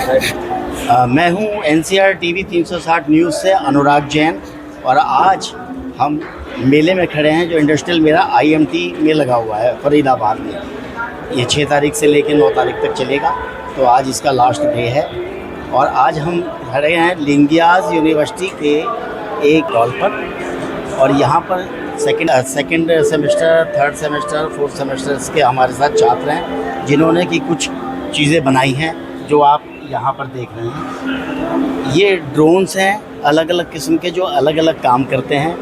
मैं हूं NCR TV 360 news से अनुराग जैन और आज हम मेले में खड़े हैं जो इंडस्ट्रियल मेला IMT में लगा हुआ है फरीदाबाद में। ये 6 तारीख से लेकर 9 तारीख तक चलेगा, तो आज इसका लास्ट डे है। और आज हम खड़े हैं लिंगियाज यूनिवर्सिटी के एक हॉल पर और यहाँ पर second semester, third semester, fourth semester के हमारे साथ छात्र हैं जिन्होंने की कुछ चीज़ें बनाई हैं जो आप यहाँ पर देख रहे हैं। ये ड्रोन्स हैं अलग अलग किस्म के जो अलग अलग काम करते हैं।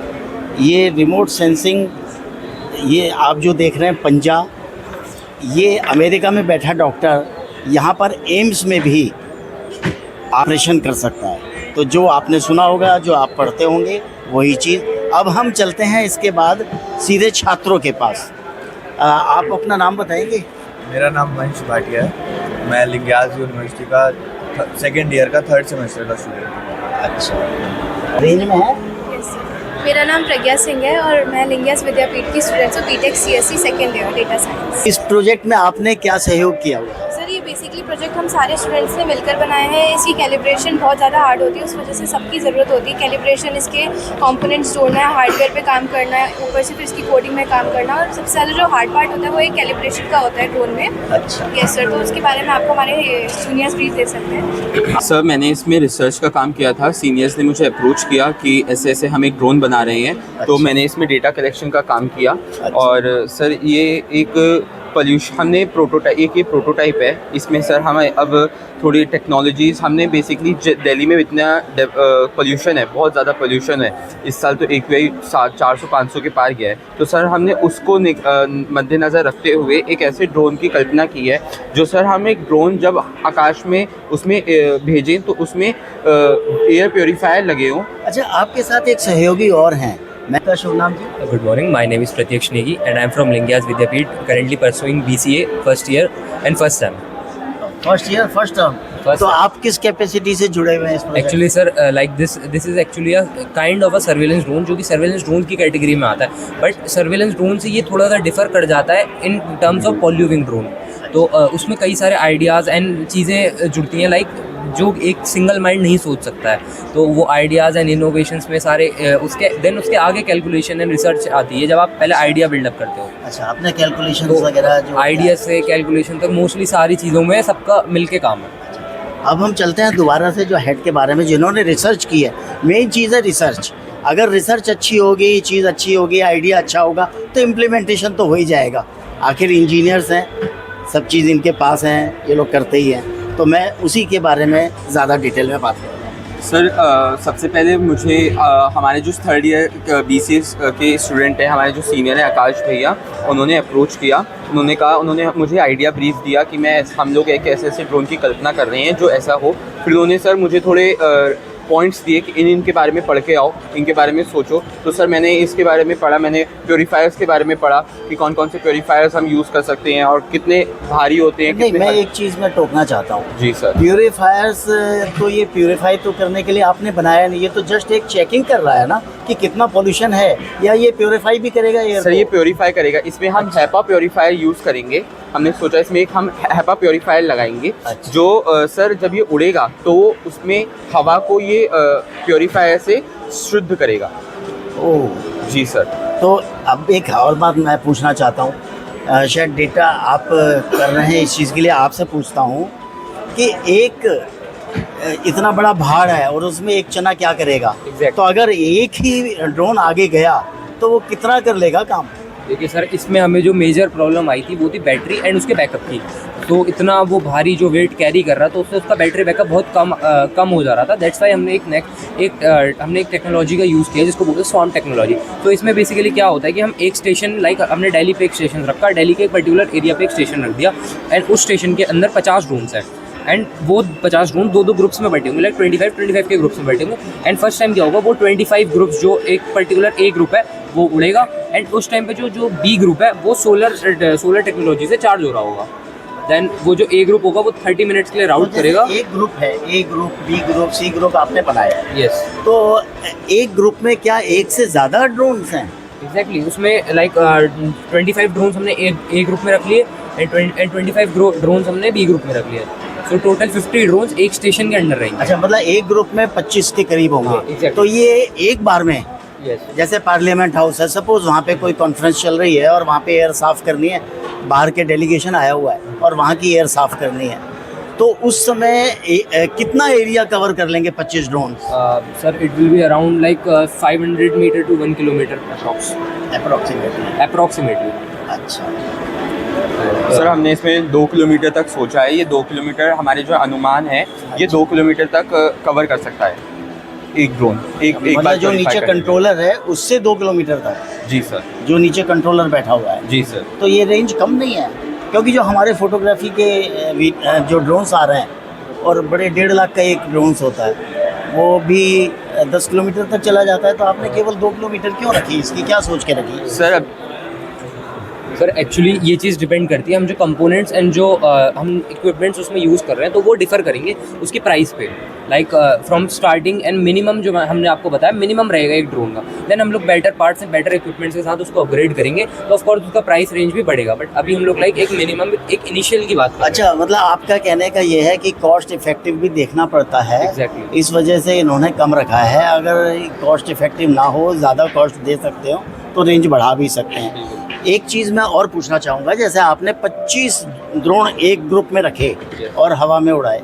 ये रिमोट सेंसिंग, ये आप जो देख रहे हैं पंजा, ये अमेरिका में बैठा डॉक्टर यहाँ पर एम्स में भी ऑपरेशन कर सकता है। तो जो आपने सुना होगा, जो आप पढ़ते होंगे, वही चीज़। अब हम चलते हैं इसके बाद सीधे छात्रों के पास। आप अपना नाम बताएंगे? मेरा नाम वंश भाटिया है। मैं लिंगियाज यूनिवर्सिटी का सेकेंड ईयर का थर्ड सेमेस्टर का स्टूडेंट हूँ। अच्छा, रेंज में है? मेरा नाम प्रज्ञा सिंह है और मैं लिंगियाज विद्यापीठ की स्टूडेंट हूँ, B Tech CSE second year data science. इस प्रोजेक्ट में आपने क्या सहयोग किया हुआ? सर, ये बेसिकली प्रोजेक्ट हम सारे स्टूडेंट्स ने मिलकर बनाए हैं। इसकी कैलिब्रेशन बहुत ज़्यादा हार्ड होती है, उस वजह से सबकी ज़रूरत होती है। कैलिब्रेशन, इसके कंपोनेंट्स जोड़ना है, हार्डवेयर पे काम करना है, ऊपर से फिर इसकी कोडिंग में काम करना, और सबसे ज़्यादा जो हार्ड पार्ट होता है वो एक कैलिब्रेशन का होता है ड्रोन में। अच्छा। यस सर, तो उसके बारे में आपको हमारे जूनियर्स ब्रीफ दे सकते हैं। सर, मैंने इसमें रिसर्च का काम किया था। सीनियर्स ने मुझे अप्रोच किया कि ऐसे ऐसे हम एक ड्रोन बना रहे हैं। अच्छा। तो मैंने इसमें डेटा कलेक्शन का काम किया। अच्छा। और सर, ये एक पोल्यूशन, हमने प्रोटोटाइप, ये प्रोटोटाइप है। इसमें सर हमें अब थोड़ी टेक्नोलॉजीज़, हमने बेसिकली दिल्ली में इतना पोल्यूशन है, बहुत ज़्यादा पोल्यूशन है। इस साल तो AQI 400-500 के पार गया है। तो सर हमने उसको मद्देनज़र रखते हुए एक ऐसे ड्रोन की कल्पना की है जो सर हम एक ड्रोन जब आकाश में उसमें भेजें तो उसमें एयर प्योरीफायर लगे हों। अच्छा, आपके साथ एक सहयोगी और हैं, मैं का शुभ नाम जी? Good morning, my name is Pratyaksh Negi and I am from Lingias Vidyapeeth, currently pursuing BCA first year and first term. First year first term. तो आप किस कैपेसिटी से जुड़े हुए हैं इस project? Actually sir, like this is actually a kind of a surveillance drone जो कि surveillance drone की कैटेगरी में आता है, बट surveillance drone से ये थोड़ा सा डिफर कर जाता है इन टर्म्स ऑफ पोल्यूविंग ड्रोन। तो उसमें कई सारे आइडियाज़ एंड चीज़ें जुड़ती हैं, लाइक जो एक सिंगल माइंड नहीं सोच सकता है। तो वो आइडियाज़ एंड इनोवेशंस में सारे उसके आगे कैलकुलेशन एंड रिसर्च आती है जब आप पहले आइडिया बिल्डअप करते हो। अच्छा, आपने कैलकुलेशन तो वगैरह जो आइडिया से कैलकुलेशन तक मोस्टली सारी चीज़ों में सबका मिलके काम है। अब हम चलते हैं दोबारा से जो हेड के बारे में, जिन्होंने रिसर्च की है। मेन चीज़ है रिसर्च। अगर रिसर्च अच्छी होगी, चीज़ अच्छी होगी, आइडिया अच्छा होगा तो इम्प्लीमेंटेशन तो हो ही जाएगा। आखिर इंजीनियर्स हैं, सब चीज़ इनके पास हैं, ये लोग करते ही हैं। तो मैं उसी के बारे में ज़्यादा डिटेल में बात करूँगा। सर, सबसे पहले मुझे हमारे जो थर्ड ईयर BCA के स्टूडेंट हैं, हमारे जो सीनियर हैं आकाश भैया, उन्होंने अप्रोच किया। उन्होंने मुझे आइडिया ब्रीफ दिया कि हम लोग एक ऐसे ऐसे ड्रोन की कल्पना कर रहे हैं जो ऐसा हो। फिर उन्होंने सर मुझे थोड़े पॉइंट्स दिए कि इनके बारे में पढ़ के आओ, इनके बारे में सोचो। तो सर मैंने इसके बारे में पढ़ा, मैंने प्योरीफायर्स के बारे में पढ़ा कि कौन कौन से प्योरीफायर्स हम यूज़ कर सकते हैं और कितने भारी होते हैं। नहीं, मैं एक चीज़ में टोकना चाहता हूँ। जी सर। प्योरीफायर्स तो ये प्योरीफाई तो करने के लिए आपने बनाया नहीं, ये तो जस्ट एक चेकिंग कर रहा है ना कि कितना पोल्यूशन है, या ये प्योरीफाई भी करेगा एयर? सर, ये प्योरीफाई करेगा। इसमें हम HEPA प्योरीफायर यूज़ करेंगे। हमने सोचा इसमें एक हम HEPA प्योरीफायर लगाएंगे। अच्छा। जो सर जब ये उड़ेगा तो उसमें हवा को ये प्योरीफायर से शुद्ध करेगा। ओह जी सर। तो अब एक और बात मैं पूछना चाहता हूँ, शायद डेटा आप कर रहे हैं इस चीज़ के लिए आपसे पूछता हूँ कि एक इतना बड़ा भाड़ है और उसमें एक चना क्या करेगा? Exactly. तो अगर एक ही ड्रोन आगे गया तो वो कितना कर लेगा काम? देखिए सर, इसमें हमें जो मेजर प्रॉब्लम आई थी वो थी बैटरी एंड उसके बैकअप की। तो इतना वो भारी जो वेट कैरी कर रहा था उससे उसका बैटरी बैकअप बहुत कम हो जा रहा था। दैट्स वाई हमने एक टेक्नोलॉजी का यूज़ किया जिसको बोलते हैं स्वार्म टेक्नोलॉजी। तो इसमें बेसिकली क्या होता है कि हम एक स्टेशन, लाइक हमने दिल्ली पे एक स्टेशन रखा, दिल्ली के एक पर्टिकुलर एरिया पे एक स्टेशन रख दिया एंड उस स्टेशन के अंदर 50 ड्रोन्स हैं एंड वो 50 ड्रोन दो ग्रुप्स में बैठे होंगे, लाइक 25 के ग्रुप्स में बैठे होंगे। एंड फर्स्ट टाइम क्या होगा, वो 25 ग्रुप्स जो एक पर्टिकुलर ए ग्रुप है वो उड़ेगा एंड उस टाइम पे जो बी ग्रुप है वो सोलर टेक्नोलॉजी से चार्ज हो रहा होगा। देन वो जो ए ग्रुप होगा वो 30 मिनट्स के लिए राउट करेगा। एक ग्रुप है, A group, B group, C group आपने बनाया है। यस। तो एक ग्रुप में क्या एक से ज़्यादा ड्रोन्स हैं? एग्जैक्टली, उसमें लाइक 25 ड्रोन्स हमने ए ग्रुप में रख लिए एंड 25 ड्रोन्स हमने बी ग्रुप में रख लिए। सो टोटल 50 ड्रोन्स एक स्टेशन के अंडर रहेंगे। अच्छा, मतलब एक ग्रुप में 25 के करीब हाँ, होंगे। exactly. तो ये एक बार में, यस जैसे पार्लियामेंट हाउस है, सपोज वहाँ पे कोई कॉन्फ्रेंस चल रही है और वहाँ पे एयर साफ़ करनी है, बाहर के डेलीगेशन आया हुआ है और वहाँ की एयर साफ़ करनी है, तो उस समय कितना एरिया कवर कर लेंगे 25 drone? Sir it will be around like 500 meter to 1 kilometer approximately. अच्छा, सर हमने इसमें 2 किलोमीटर तक सोचा है। ये 2 किलोमीटर हमारे जो अनुमान है, ये 2 किलोमीटर तक कवर कर सकता है एक ड्रोन। एक मतलब बार जो नीचे qualify करने में। कंट्रोलर है उससे 2 किलोमीटर तक, जी सर, जो नीचे कंट्रोलर बैठा हुआ है, जी सर। तो ये रेंज कम नहीं है? क्योंकि जो हमारे फोटोग्राफी के जो ड्रोन्स आ रहे हैं और बड़े 1.5 लाख का एक ड्रोन्स होता है, वो भी 10 किलोमीटर तक चला जाता है, तो आपने केवल 2 किलोमीटर क्यों रखी? इसकी क्या सोच के रखी? सर एक्चुअली ये चीज़ डिपेंड करती है, हम जो कंपोनेंट्स एंड जो हम इक्विपमेंट्स उसमें यूज़ कर रहे हैं तो वो डिफ़र करेंगे उसकी प्राइस पे। Like from starting and minimum जो हमने आपको बताया मिनिमम रहेगा एक ड्रोन का, देन हम लोग better parts and better equipments के साथ उसको अपग्रेड करेंगे, तो ऑफकोर्स उसका प्राइस रेंज भी बढ़ेगा। बट अभी हम लोग लाइक एक मिनिमम एक इनिशियल की बात कर रहे हैं। अच्छा, मतलब आपका कहने का ये है कि कॉस्ट इफेक्टिव भी देखना पड़ता है। Exactly. इस वजह से इन्होंने कम रखा है। अगर कॉस्ट इफेक्टिव ना हो, ज़्यादा कॉस्ट दे सकते हो तो रेंज बढ़ा भी सकते हैं। एक चीज़ मैं और पूछना चाहूँगा, जैसे आपने 25 ड्रोन एक ग्रुप में रखे और हवा में उड़ाए,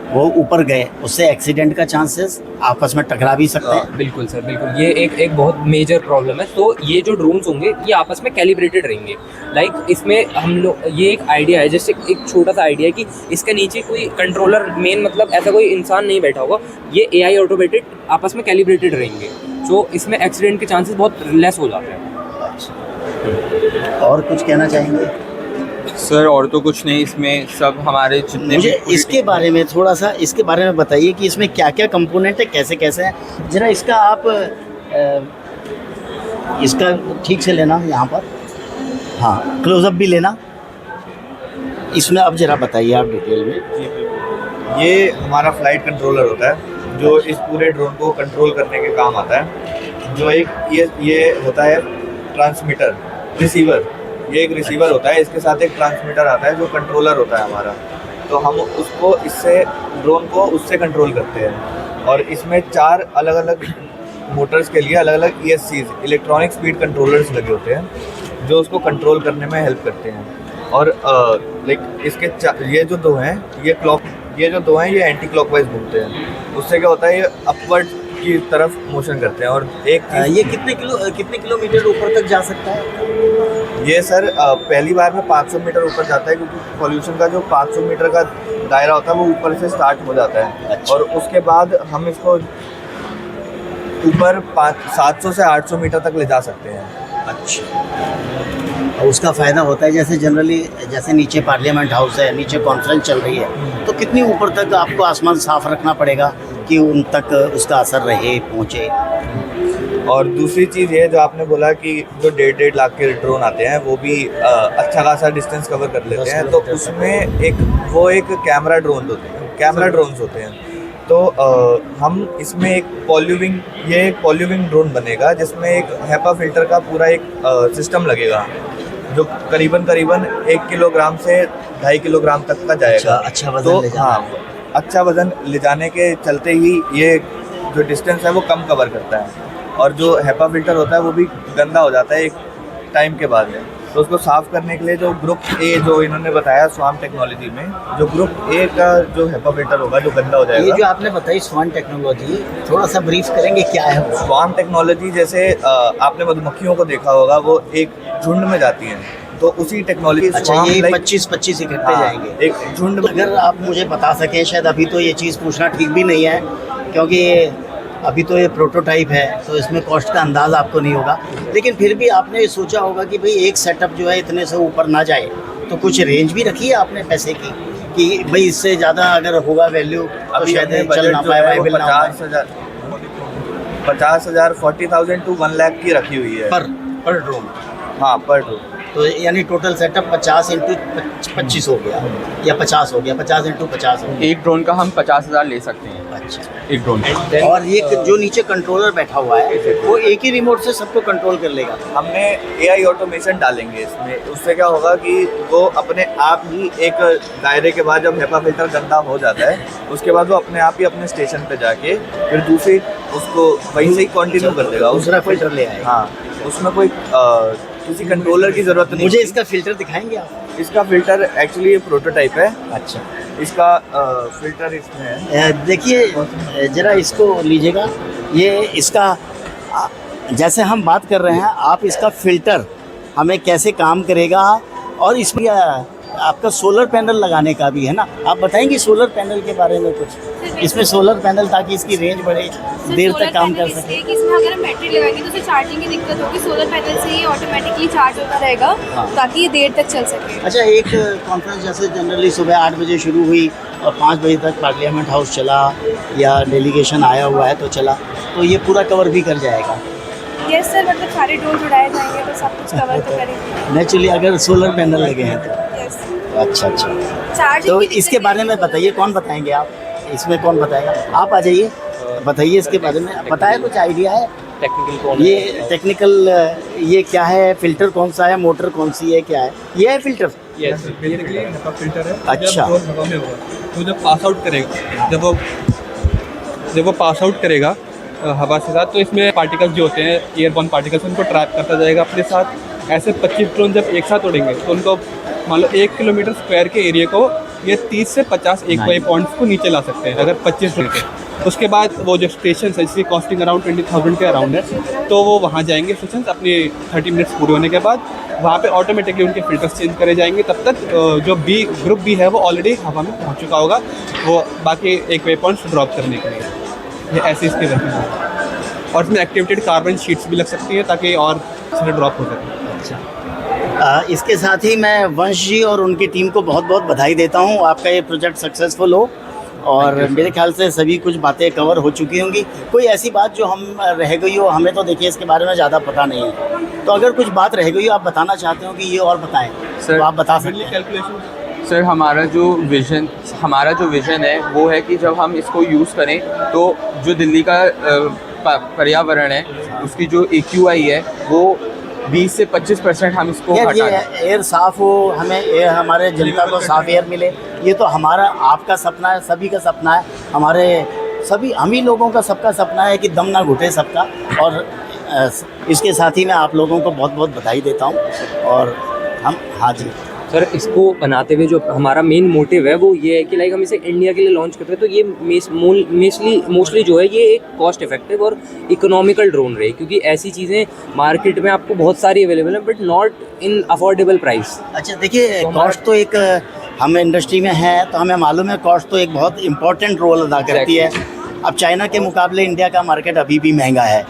वो ऊपर गए, उससे एक्सीडेंट का चांसेस, आपस में टकरा भी सकते हैं। बिल्कुल सर, बिल्कुल, ये एक बहुत मेजर प्रॉब्लम है। तो ये जो ड्रोन्स होंगे ये आपस में कैलिब्रेटेड रहेंगे। लाइक इसमें हम लोग, ये एक आइडिया है, जैसे एक छोटा सा आइडिया है कि इसके नीचे कोई कंट्रोलर, मेन मतलब ऐसा कोई इंसान नहीं बैठा होगा, ये AI ऑटोमेटेड आपस में कैलिब्रेटेड रहेंगे, तो इसमें एक्सीडेंट के चांसेस बहुत लेस हो जाते हैं। और कुछ कहना चाहेंगे? सर और तो कुछ नहीं, इसमें सब हमारे जितने मुझे भी इसके बारे में थोड़ा सा इसके बारे में बताइए कि इसमें क्या क्या कंपोनेंट है, कैसे कैसे हैं। जरा इसका आप इसका ठीक से लेना यहाँ पर, हाँ, क्लोजअप भी लेना इसमें। अब जरा बताइए आप डिटेल में। ये हमारा फ्लाइट कंट्रोलर होता है जो इस पूरे ड्रोन को कंट्रोल करने के काम आता है। जो एक ये होता है ट्रांसमीटर, रिसीवर, ये एक रिसीवर होता है, इसके साथ एक ट्रांसमीटर आता है जो कंट्रोलर होता है हमारा। तो हम उसको इससे ड्रोन को उससे कंट्रोल करते हैं। और इसमें 4 अलग अलग मोटर्स के लिए अलग अलग ESCs, इलेक्ट्रॉनिक स्पीड कंट्रोलर्स लगे होते हैं जो उसको कंट्रोल करने में हेल्प करते हैं। और लाइक इसके ये जो दो हैं, ये जो दो हैं ये एंटी क्लॉकवाइज घूमते हैं। उससे क्या होता है, ये अपवर्ड की तरफ मोशन करते हैं। और एक ये कितने किलोमीटर ऊपर तक जा सकता है? ये सर पहली बार में 500 मीटर ऊपर जाता है, क्योंकि पॉल्यूशन का जो 500 मीटर का दायरा होता है वो ऊपर से स्टार्ट हो जाता है। अच्छा। और उसके बाद हम इसको ऊपर 700 से 800 मीटर तक ले जा सकते हैं। अच्छा, और उसका फ़ायदा होता है जैसे जनरली, जैसे नीचे पार्लियामेंट हाउस है, नीचे कॉन्फ्रेंस चल रही है, तो कितनी ऊपर तक आपको आसमान साफ रखना पड़ेगा कि उन तक उसका असर रहे, पहुँचे? और दूसरी चीज़ ये जो आपने बोला कि जो 1.5 लाख के ड्रोन आते हैं वो भी अच्छा खासा डिस्टेंस कवर कर लेते हैं, तो उसमें एक कैमरा ड्रोन होते हैं, कैमरा ड्रोन्स होते हैं। तो हम इसमें एक पॉल्यूविंग ड्रोन बनेगा जिसमें एक HEPA फिल्टर का पूरा एक सिस्टम लगेगा जो करीबन 1 किलोग्राम से 2.5 किलोग्राम तक का जाएगा। अच्छा वजन ले जाना। हाँ, अच्छा वजन ले जाने के चलते ही ये जो डिस्टेंस है वो कम कवर करता है। और जो HEPA फिल्टर होता है वो भी गंदा हो जाता है एक टाइम के बाद में, तो उसको साफ़ करने के लिए जो ग्रुप A जो इन्होंने बताया स्वाम टेक्नोलॉजी में, जो ग्रुप A का जो HEPA फिल्टर होगा जो गंदा हो ये जाएगा। जो आपने बताई स्वान टेक्नोलॉजी, थोड़ा सा ब्रीफ करेंगे क्या है वो? स्वाम टेक्नोलॉजी जैसे आपने मधुमक्खियों को देखा होगा, वो एक झुंड में जाती हैं, तो उसी टेक्नोलॉजी। अच्छा, ये 25 इकट्ठे जाएंगे एक झुंड में। अगर आप मुझे बता सकें, शायद अभी तो ये चीज़ पूछना ठीक भी नहीं है क्योंकि अभी तो ये प्रोटोटाइप है, तो इसमें कॉस्ट का अंदाज़ आपको नहीं होगा, लेकिन फिर भी आपने सोचा होगा कि भाई एक सेटअप जो है इतने से ऊपर ना जाए, तो कुछ रेंज भी रखी है आपने पैसे की कि भाई इससे ज़्यादा अगर होगा वैल्यू तो शायद चल ना पाए, वाइबल ना पाए। 50,000 40,000 to 1 लाख की रखी हुई है पर ड्रोन। हाँ, पर ड्रोन। तो यानी टोटल सेटअप 50 इंटू 25 हो गया या 50 हो गया, 50 इंटू 50 हो गया। एक ड्रोन का हम 50,000 ले सकते हैं, अच्छा। एक ड्रोन। और ये जो नीचे कंट्रोलर बैठा हुआ है वो एक ही रिमोट से सबको कंट्रोल कर लेगा। हमने AI ऑटोमेशन डालेंगे इसमें, उससे क्या होगा कि वो अपने आप ही एक दायरे के बाद जब HEPA फिल्टर गंदा हो जाता है उसके बाद वो अपने आप ही अपने स्टेशन पे जाके फिर दूसरी उसको वहीं से ही कंटिन्यू कर देगा। दूसरा फिल्टर ले आएगा। हाँ, उसमें कोई किसी कंट्रोलर की ज़रूरत नहीं। मुझे इसका फिल्टर दिखाएंगे आप? इसका फिल्टर एक्चुअली प्रोटोटाइप है। अच्छा। इसका फिल्टर इसमें है। देखिए जरा इसको लीजिएगा, ये इसका जैसे हम बात कर रहे हैं, आप इसका फ़िल्टर हमें कैसे काम करेगा, और इसमें आपका सोलर पैनल लगाने का भी है ना, आप बताएंगे सोलर पैनल के बारे में कुछ? इसमें सोलर पैनल ताकि इसकी रेंज बढ़े, देर तक काम कर सके। इसमें अगर हम बैटरी लगाएंगे तो उसे चार्जिंग की दिक्कत होगी, सोलर पैनल से ये ऑटोमेटिकली चार्ज होता रहेगा ताकि ये देर तक चल सके। अच्छा, एक कॉन्फ्रेंस जैसे जनरली सुबह 8 बजे शुरू हुई और 5 बजे तक पार्लियामेंट हाउस चला या डेलीगेशन आया हुआ है तो चला, तो ये पूरा कवर भी कर जाएगा? यस सर, मतलब सारे ड्रोन उड़ाए जाएंगे तो सब कुछ कवर तो करेंगे नेचुरली, अगर सोलर पैनल लगे हैं तो। यस। अच्छा। चार्जिंग तो की दिक्कत इसके बारे में नहीं बताइए, कौन बताएंगे आप? इसमें कौन बताएगा? आप आ जाइए, बताइए इसके बारे में। पता है, कुछ आइडिया है? टेक्निकल कौन ये टेक्निकल, ये क्या है, फिल्टर कौन सा है, मोटर कौन सी है, क्या है ये है फिल्टर? बेसिकली HEPA फिल्टर है। अच्छा। जब ड्रोन हवा में होगा तो जब पास आउट करेगा, जब वो पास आउट करेगा हवा के साथ, तो इसमें पार्टिकल्स जो होते हैं एयरबॉर्न पार्टिकल्स, उनको ट्रैप करता जाएगा अपने साथ। ऐसे 25 ड्रोन जब एक साथ उड़ेंगे तो उनको मान लो 1 किलोमीटर स्क्वायर के एरिया को ये 30 से 50 एक वाई पॉइंट्स को नीचे ला सकते हैं अगर 25 ड्रोन के। उसके बाद वो जो स्टेशन है जिसकी कॉस्टिंग अराउंड 20,000 के अराउंड है, तो वो वहाँ जाएंगे स्टेशन अपने 30 मिनट्स पूरे होने के बाद, वहाँ पे ऑटोमेटिकली उनके फिल्टर्स चेंज करे जाएंगे। तब तक जो ग्रुप बी है वो ऑलरेडी हवा में पहुँच चुका होगा, वो बाकी एक वे पॉइंट्स ड्रॉप करने के लिए। ये ऐसे इसके वर्किंग है। और इसमें एक्टिवेटेड कार्बन शीट्स भी लग सकती है ताकि और सीधे ड्रॉप हो सके। इसके साथ ही मैं वंश जी और उनकी टीम को बहुत बहुत बधाई देता हूँ, आपका ये प्रोजेक्ट सक्सेसफुल हो। और मेरे ख्याल से सभी कुछ बातें कवर हो चुकी होंगी। कोई ऐसी बात जो हम रह गई हो, हमें तो देखिए इसके बारे में ज़्यादा पता नहीं है, तो अगर कुछ बात रह गई हो आप बताना चाहते हो कि ये और बताएं तो आप बता सकते हैं। कैलकुलेशन सर, हमारा जो विज़न है वो है कि जब हम इसको यूज़ करें तो जो दिल्ली का पर्यावरण है उसकी जो AQI है वो 20 से 25% हम इसको यार हटा ये दें। एयर साफ़ हो, हमें एयर, हमारे जनता को साफ़ एयर मिले, ये तो हमारा आपका सपना है, सभी का सपना है, हमारे सभी हम ही लोगों का सबका सपना है कि दम ना घुटे सबका। और इसके साथ ही मैं आप लोगों को बहुत बहुत बधाई देता हूँ। और हम, हाँ जी सर, इसको बनाते हुए जो हमारा मेन मोटिव है वो ये है कि लाइक हम इसे इंडिया के लिए लॉन्च कर रहे हैं, तो ये मोस्टली जो है ये एक कॉस्ट इफेक्टिव और इकोनॉमिकल ड्रोन रहे, क्योंकि ऐसी चीज़ें मार्केट में आपको बहुत सारी अवेलेबल हैं but not in affordable price. अच्छा, देखिए कॉस्ट तो एक, हम इंडस्ट्री में हैं तो हमें मालूम है कॉस्ट तो एक बहुत इम्पोर्टेंट रोल अदा करती है। अब चाइना के मुकाबले इंडिया का मार्केट अभी भी महंगा है,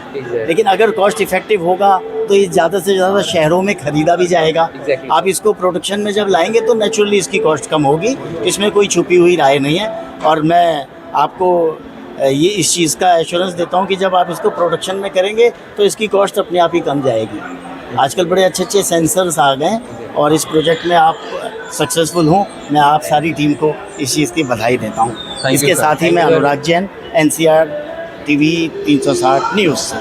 लेकिन अगर कॉस्ट इफेक्टिव होगा तो ये ज़्यादा से ज़्यादा शहरों में ख़रीदा भी जाएगा। आप इसको प्रोडक्शन में जब लाएंगे तो नेचुरली इसकी कॉस्ट कम होगी, इसमें कोई छुपी हुई राय नहीं है। और मैं आपको ये इस चीज़ का एश्योरेंस देता हूँ कि जब आप इसको प्रोडक्शन में करेंगे तो इसकी कॉस्ट अपने आप ही कम जाएगी। आजकल बड़े अच्छे अच्छे सेंसर्स आ गए और इस प्रोजेक्ट में आप सक्सेसफुल हों, मैं आप सारी टीम को इस चीज़ की बधाई देता हूँ। इसके साथ ही मैं Anurag Jain, NCR TV 360 news से,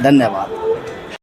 धन्यवाद।